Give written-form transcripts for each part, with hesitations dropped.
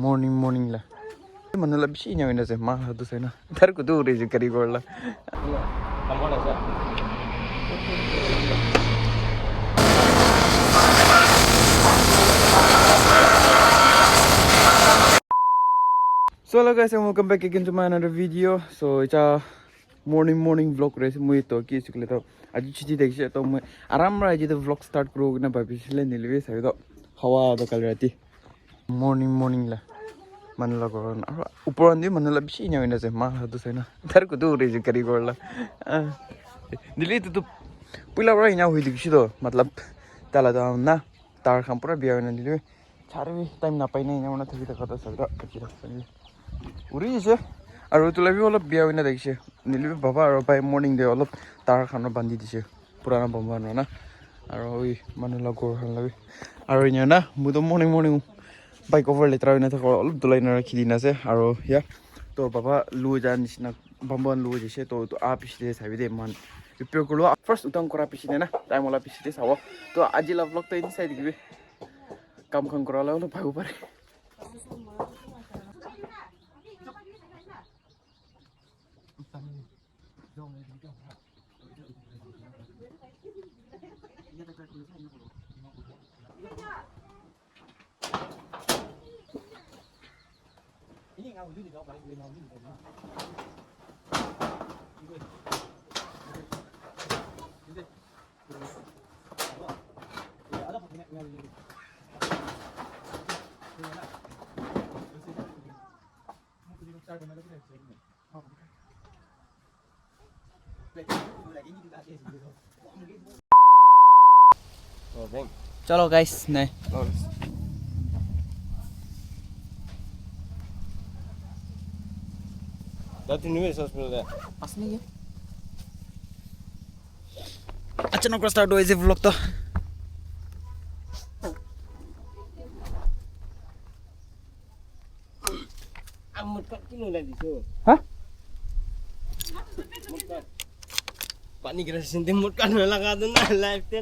Morning la. Mana la bisi nya wena se ma hadu se na. Dar ku tu re kari gorla. So hello guys and welcome back again to my another video. So it's a morning vlog race mui to ki sikle to aji chiti dekse to mui aram ra aji the vlog start kro na bhabi sile nilwe sai to hawa to kal rati morning la man la goron upor andi man la bisi nya wena se ma hadu se na dar ku tu re kari gorla nili to pula ra nya hui dikshi to matlab tala da na tar kham pura biya wena nilwe chharwi time na pai na nya na thaki ta khata sakda kachira sani uri je aru tu labi olop biya wena dekse nilwe baba aru pai morning de olop tar khana bandi dise purana bomba na aru oi man la gor han labi aru nya na mudo morning bike over letra wena thako olop dulai na rakhi dina se aru ya to baba lu jan nisna bamban lu jese to a pisde sabi de man repair kolo first utang kora pisine na time ola piside sawo to ajila vlog to inside gibe काम खन कराला न भागु परे चलो guys नहीं अचानक start हुए vlog तो पानी गिरा सिंधी मुट का लगा दो ना लाइफ ते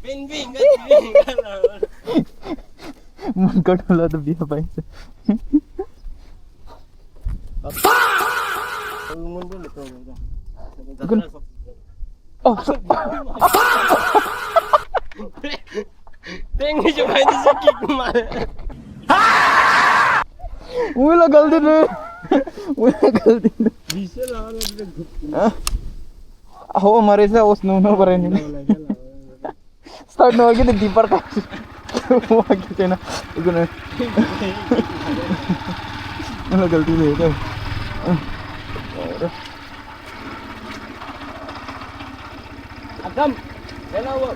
पिन भी मन कटला तो बिया पाइन से मुंडे तो ओ पेंग जो भाई से किक मारे उला गलती रे उला गलती बीसे लगा हो हमारे से उस नो पर नहीं स्टार्ट नो आगे दीपर का वो आगे ना इगने उला गलती ले तो एकदम हेलो वो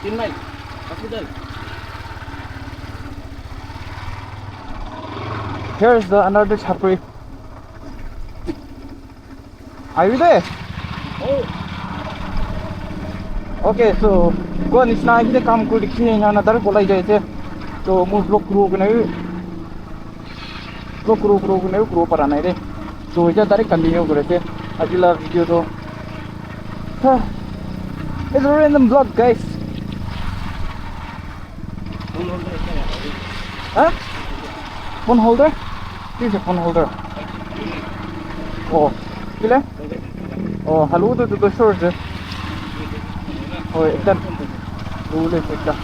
3 mile hospital Here's the another chapri. Are you there? Oh. Okay, so go and snag the काम को दिखी है ना दर बोला जाए थे तो मुझ लोग ग्रुप ने ग्रुप पर आना है तो इधर डायरेक्ट कंटिन्यू कर रहे थे अगला वीडियो तो it's a random vlog guys. Huh? Phone holder? This is a phone holder. Oh, kile? Oh, hello to the shores. Oh, it's that. Rule is like that.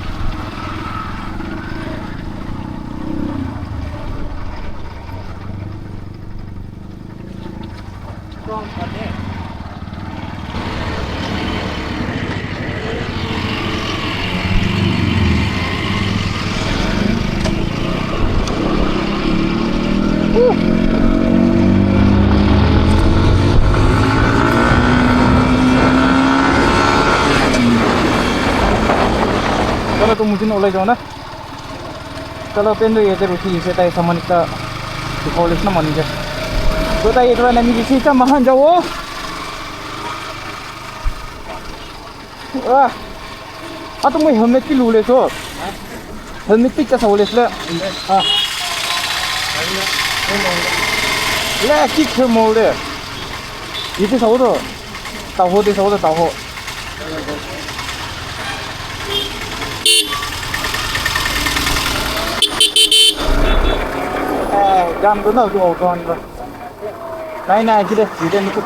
चलो तो मुझे नॉलेज हो ना चलो पेन ये तो रुचि से ताई सामान का कॉलेज ना मानी जाए तो ताई ये तो ना मिली सी का महान जाओ आ तो मैं हेलमेट की लूले तो हेलमेट पिक्चर सावलेस ले हाँ ले किक है मोड़े ये तो सावो तो ताहो दे सावो तो ताहो Jam tuh nggak tuh kawan tuh. Naik aja deh, kita ikut.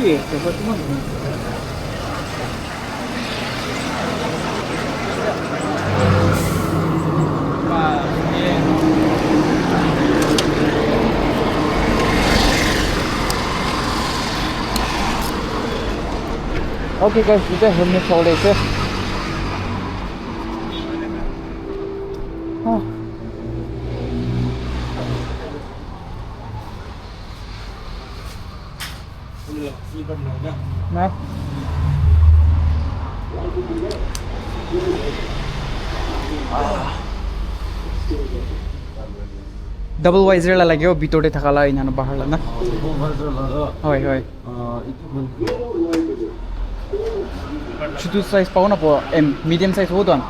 Iya, coba cuma. Oke guys, kita helmet solid ya. Này. Double visor la lagyo bitore thakala inano bahar la na. Hoi hoi. Chutu size pao na po m medium size ho don.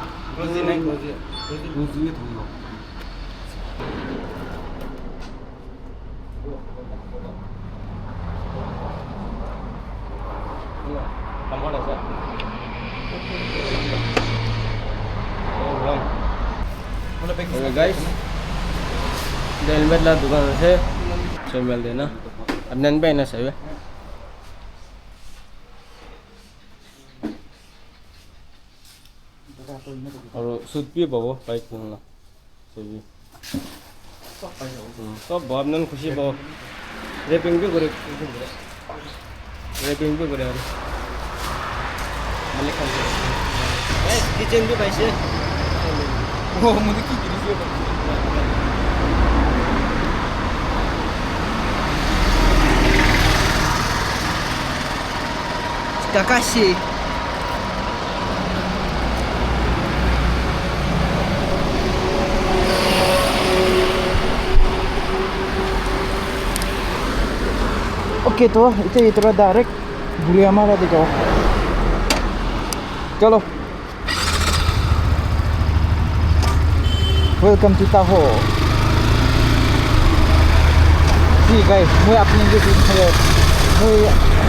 Okay guys helmet ला दुकान से चल देना अब none पे ना सही है और सूट भी बाबू बाइक ना सही सब बहुत नन खुशी बाबू रैपिंग भी करे मालिक किचन भी पैसे Oh, मुझे की गिरी Takashi. Oke tuh, itu direct Bulia mana tuh kau? Chalo. Welcome to Tahoe. Ji guys, मैं अपने जो है मैं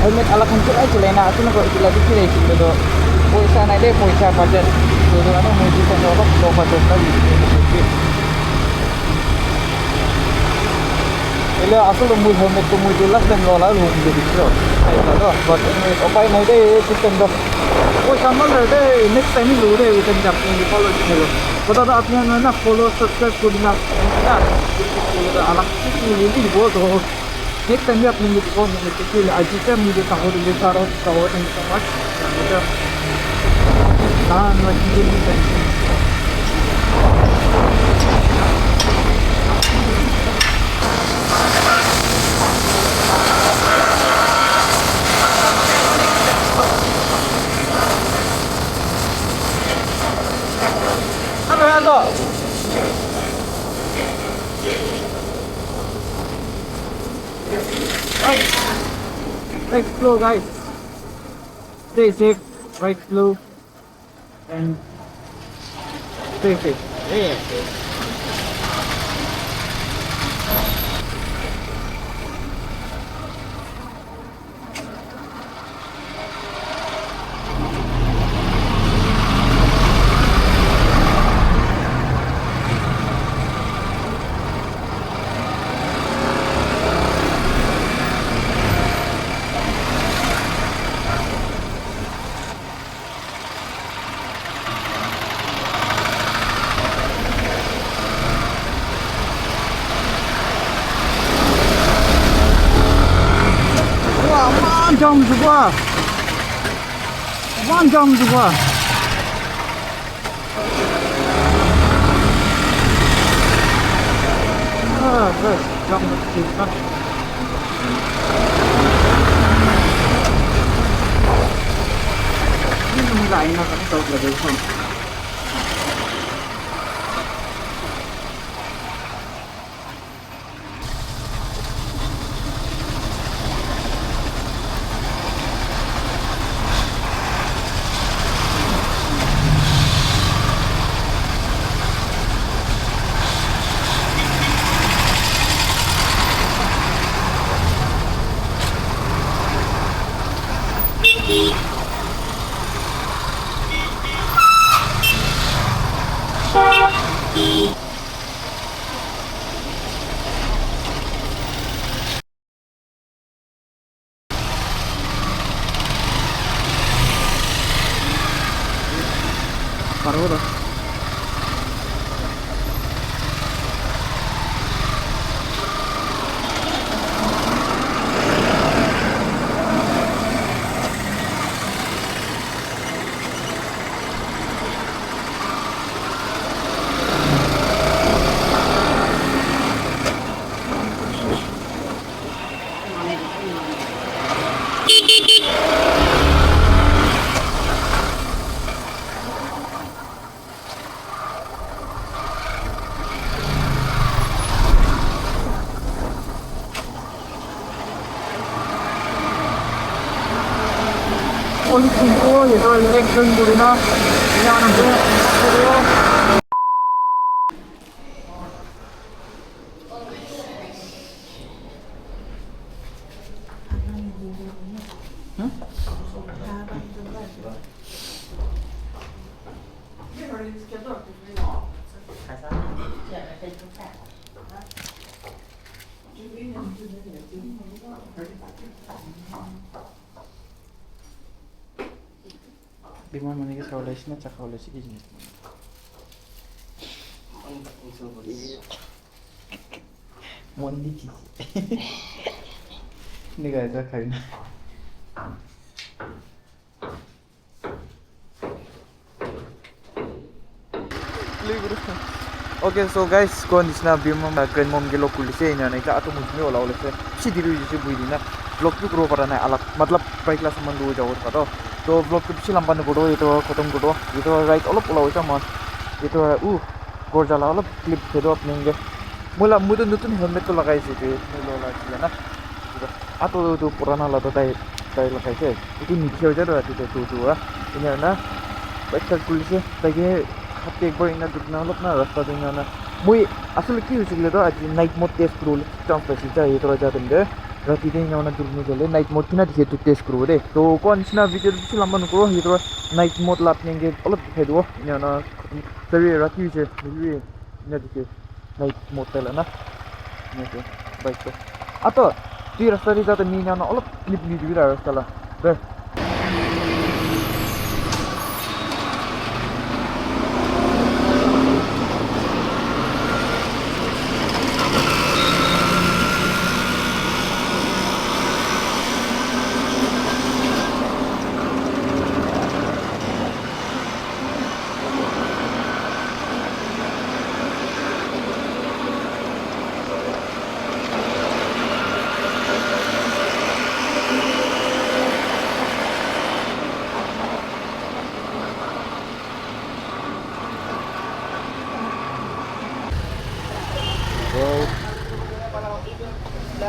हेलमेट अलग हम कुछ ऐसे लेना तो ना कोई इलाज की नहीं चीज़ तो पैसा नहीं दे पैसा बजट तो ना मुझे तो लोग बजट का इले असल तो मुझे हेलमेट तो मुझे लास्ट टाइम लोला लोग मुझे दिखलो ऐसा तो बट उपाय नहीं दे सिस्टम तो वो सामान रहते नेक्स्ट टाइम ही लोग रहते हैं जब इनके फॉलो चलो बता दो आपने ना फॉलो सब्सक्राइब कर देना ना अलग चीज़ नहीं बोल दो next time you have to meet on the field. I just tell me the Tahoe to get out of Tahoe and so much. And what you do Right slow guys, stay safe, right slow and stay safe. Yeah. 완전 좋아. 완전 좋아. Parah tuh. Ulit ko, ito election ko rin na. Hindi ako nang buhay. Bagaimana manikas kaulah sini, cak kaulah sini. Mondi cheese. Ini guys, saya kain. Okay, so guys, kau ni sini biar grandmom gelo kulis ini, na ika atau mungkin olah oleh saya. Si diri jadi buih na vlog tu kru pada na alat, matlab baik lah sama dua jauh pada. तो blog के पीछे लंबा नकोड़ो ये तो खत्म करो ये तो राइट अलग पुलाव ऐसा मान ये तो गोर जाला अलग क्लिप फेरो अपने इंगे मुला मुझे नतुन हेलमेट तो लगाई थी मुला लगाई ना आ तो पुराना ला तो ताई लगाई थे itu नीचे हो जाता है तो ini ना बाइक कर पुलिस है ताकि हाथ एक बार इन्हें दुखना अलग ना रास्ता देना ना मुझे असल की हुई चीज़ तो आज नाइट मोड टेस्ट करो चांस पैसे चाहिए तो राजा तुमके राती दिन यहाँ ना दुर्मी चले नाइट मोड की ना दिखे तो टेस्ट करो दे तो कौन सी ना वीडियो तो लंबा न करो ये तो नाइट मोड लापनेंगे अलग दिखे दो यहाँ ना सभी राती से ये ना दिखे नाइट मोड चला ना ये तो बाइक तो आता ये रास्ता री जाता नहीं यहाँ ना अलग क्लिप नहीं दिख रहा रास्ता ला दे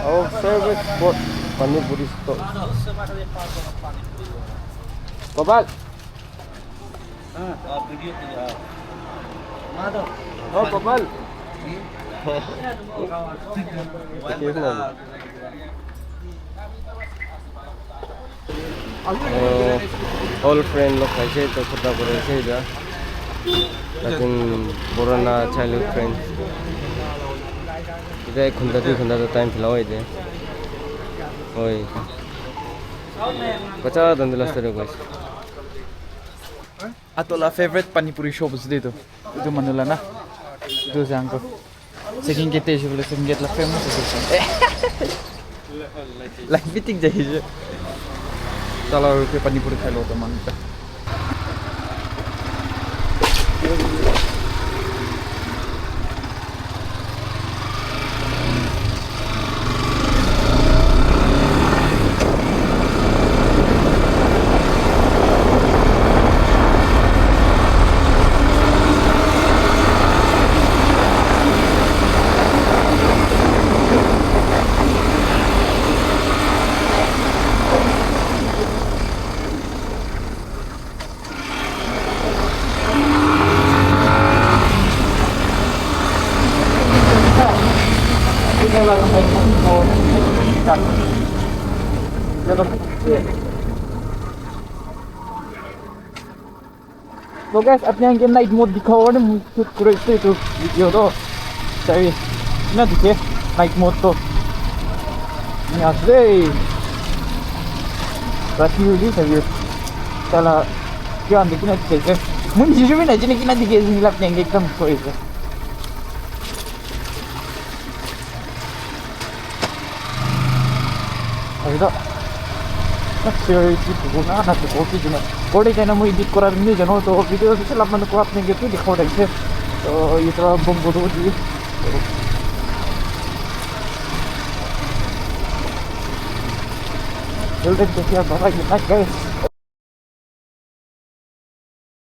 Oh, service spot Pani Puri store. Gopal. Video oh, Gopal. All friend लोग कैसे तो खुदा को ऐसे जा लेकिन पुराना childhood friend इधर खुदा तो टाइम फिलहाल इधर ओए बचा दंडला story guys atau la favorite panipuri shop itu Manila na itu sangko saking kita sih boleh saking la famous itu like meeting jadi kalau ke panipuri kalau teman kita So guys, at yang night mode दिखाओ ना मुझे कुछ तो video तो सही ना दिखे night mode तो यहाँ से रात में भी सही चला क्या अंदर की ना दिखे मुझे जो भी नचने की ना दिखे नहीं लगते हैं एकदम कोई से अभी तो Actually, itu na natin kopi din. Kodi tayo na mo edit ko rin niyo dyan, to video sa laban na ko at ng YouTube, di ko rin siya. So, ito ang bumbo doon di. Well, then, bye-bye, good night guys.